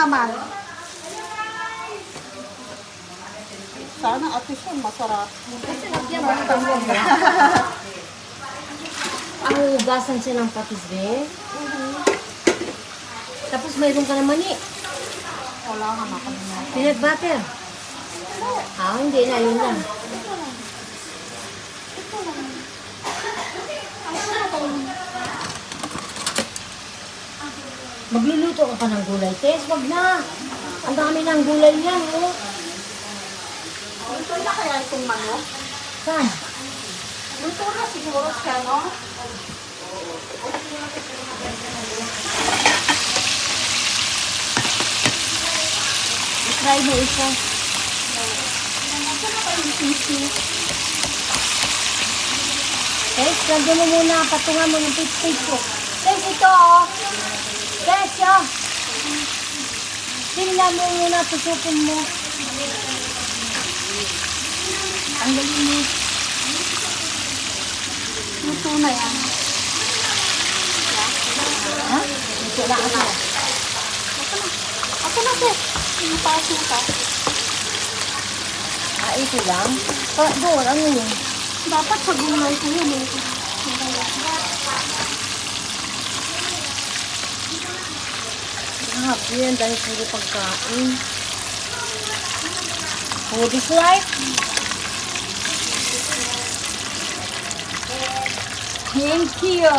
naman. Sana ate siya masarap. Kasi nagyan ba ito mo? Ang hugasan siya ng patis, be. Tapos mayroon ka naman eh. Wala ka na kanina. Peanut butter. Ah, hindi na. Yun lang. Magluluto ka pa ng gulay, Tess. Wag na. Ang dami ng gulay yan, oh. Ito na kaya itong manok? Saan? Ito na siguro siya, no? Try mo isa. Ito na kayo yung sisi. Tess, lagyan mo muna. Patungan mo ng toothpaste ko. Tess, ito, oh. Tess, oh. Tingnan mo muna. Tusupin mo. Ang galing mo. Luto na yan. Ha? Ito na ako. Ako na, Tess. Pinapasin ka. Ah, ito lang? Doon, ano yun? Dapat sa gulay ko yun eh. Happy yan dahil puro pagkain. Food is life. Thank you.